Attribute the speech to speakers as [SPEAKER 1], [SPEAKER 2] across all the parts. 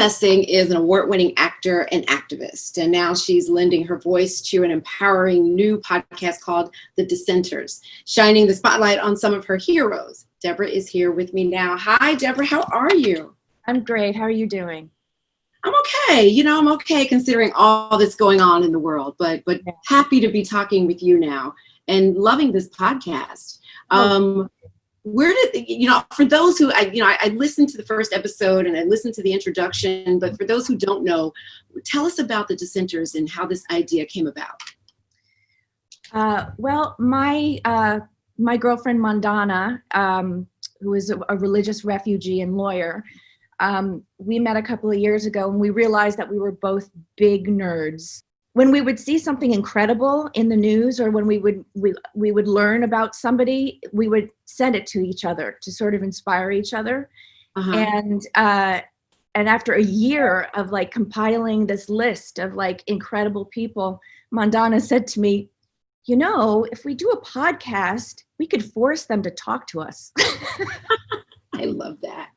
[SPEAKER 1] Messing is an award-winning actor and activist, and now she's lending her voice to an empowering new podcast called The Dissenters, shining the spotlight on some of her heroes. Debra is here with me now. Hi, Debra. How are you?
[SPEAKER 2] I'm great. How are you doing?
[SPEAKER 1] I'm okay. I'm okay considering all that's going on in the world, but happy to be talking with you now and loving this podcast. Where did, for those who, I listened to the first episode and I listened to the introduction, but for those who don't know, tell us about the Dissenters and how this idea came about.
[SPEAKER 2] Well, my girlfriend Mandana, who is a religious refugee and lawyer, we met a couple of years ago and we realized that we were both big nerds. When we would see something incredible in the news or when we would learn about somebody, we would send it to each other to sort of inspire each other. Uh-huh. And after a year of like compiling this list of like incredible people, Mandana said to me, if we do a podcast, we could force them to talk to us.
[SPEAKER 1] I love that.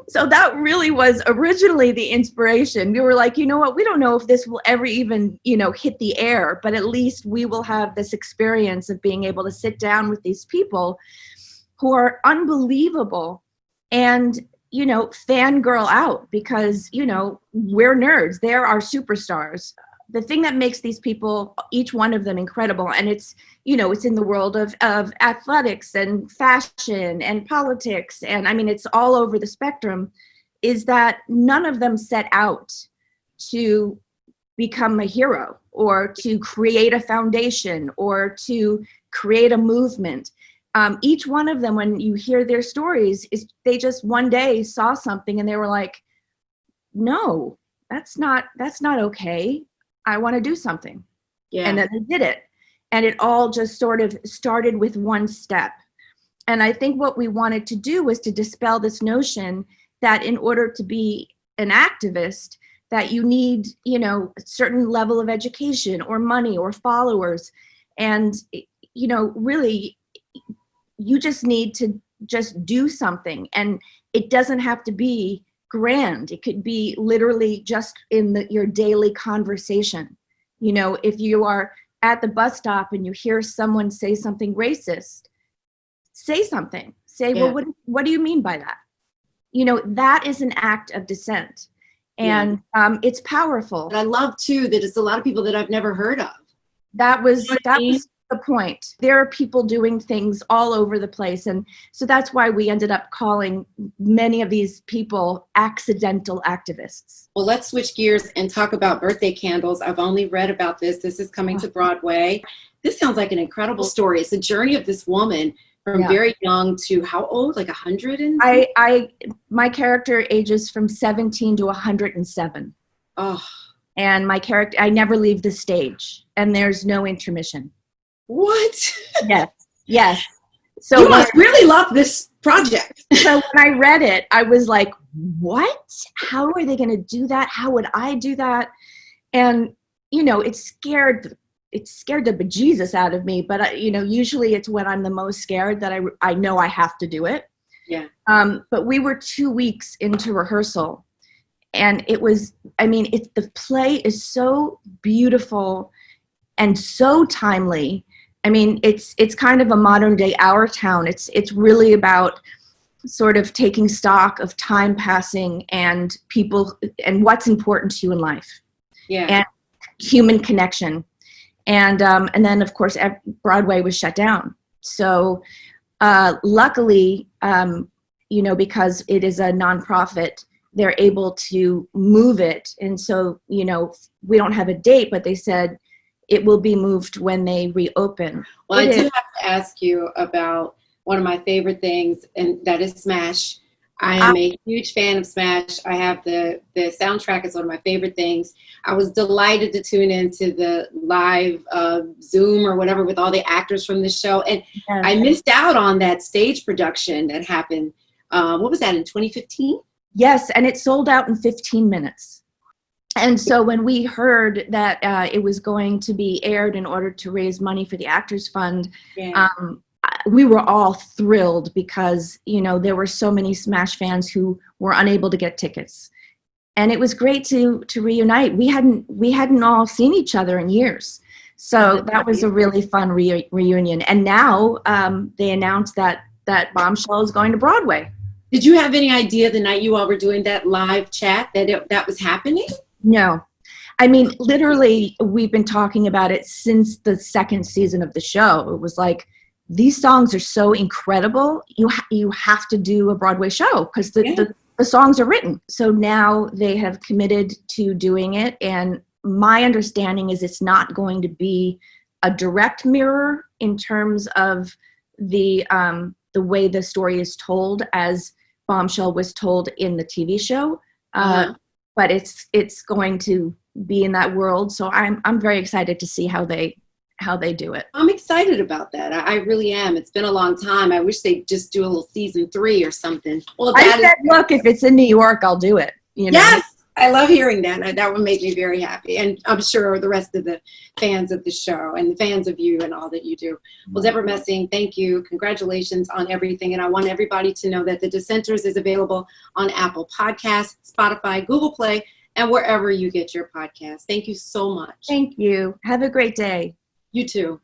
[SPEAKER 2] So that really was originally the inspiration. We were like, we don't know if this will ever even, hit the air, but at least we will have this experience of being able to sit down with these people who are unbelievable and, fangirl out because, we're nerds. They're our superstars. The thing that makes these people, each one of them incredible, and it's, it's in the world of athletics and fashion and politics, and it's all over the spectrum, is that none of them set out to become a hero or to create a foundation or to create a movement. Each one of them, when you hear their stories, is they just one day saw something and they were like, no, that's not okay. I want to do something. Yeah. And then they did it. And it all just sort of started with one step. And I think what we wanted to do was to dispel this notion that in order to be an activist, that you need, a certain level of education or money or followers. And, really, you just need to just do something. And it doesn't have to be grand. It could be literally just in your daily conversation. If you are at the bus stop and you hear someone say something racist, say something. Say, yeah. Well, what do you mean by that? That is an act of dissent. And it's powerful.
[SPEAKER 1] And I love, too, that it's a lot of people that I've never heard of.
[SPEAKER 2] That was the point. There are people doing things all over the place. And so that's why we ended up calling many of these people accidental activists.
[SPEAKER 1] Well, let's switch gears and talk about birthday candles. I've only read about this. This is coming to Broadway. This sounds like an incredible story. It's a journey of this woman from very young to how old? Like 100?
[SPEAKER 2] My character ages from 17 to 107.
[SPEAKER 1] Oh.
[SPEAKER 2] And my character, I never leave the stage and there's no intermission.
[SPEAKER 1] What?
[SPEAKER 2] Yes. So
[SPEAKER 1] you must really love this project.
[SPEAKER 2] So when I read it, I was like, what? How are they going to do that? How would I do that? And, it scared the bejesus out of me. But, usually it's when I'm the most scared that I know I have to do it.
[SPEAKER 1] Yeah.
[SPEAKER 2] But we were 2 weeks into rehearsal. And it was, the play is so beautiful and so timely. It's kind of a modern day Our Town. It's really about sort of taking stock of time passing and people and what's important to you in life.
[SPEAKER 1] Yeah.
[SPEAKER 2] And human connection. And then of course Broadway was shut down. So luckily, because it is a nonprofit, they're able to move it. And so, we don't have a date, but they said it will be moved when they reopen.
[SPEAKER 1] Well, I do have to ask you about one of my favorite things, and that is Smash. I am a huge fan of Smash. I have the soundtrack is one of my favorite things. I was delighted to tune into the live Zoom or whatever with all the actors from the show. And I missed out on that stage production that happened. What was that, in 2015?
[SPEAKER 2] Yes, and it sold out in 15 minutes. And so when we heard that it was going to be aired in order to raise money for the Actors Fund, we were all thrilled because, there were so many Smash fans who were unable to get tickets. And it was great to reunite. We hadn't all seen each other in years. So that was a really fun reunion. And now they announced that Bombshell is going to Broadway.
[SPEAKER 1] Did you have any idea the night you all were doing that live chat that was happening?
[SPEAKER 2] No. I mean, literally, we've been talking about it since the second season of the show. It was like, these songs are so incredible. You have to do a Broadway show because the songs are written. So now they have committed to doing it. And my understanding is it's not going to be a direct mirror in terms of the way the story is told as Bombshell was told in the TV show. But it's going to be in that world. So I'm very excited to see how they do it.
[SPEAKER 1] I'm excited about that. I really am. It's been a long time. I wish they'd just do a little season 3 or something. Well,
[SPEAKER 2] look, if it's in New York, I'll do it. You know?
[SPEAKER 1] Yes, I love hearing that. That would make me very happy. And I'm sure the rest of the fans of the show and the fans of you and all that you do. Well, Debra Messing, thank you. Congratulations on everything. And I want everybody to know that The Dissenters is available on Apple Podcasts, Spotify, Google Play, and wherever you get your podcasts. Thank you so much.
[SPEAKER 2] Thank you. Have a great day.
[SPEAKER 1] You too.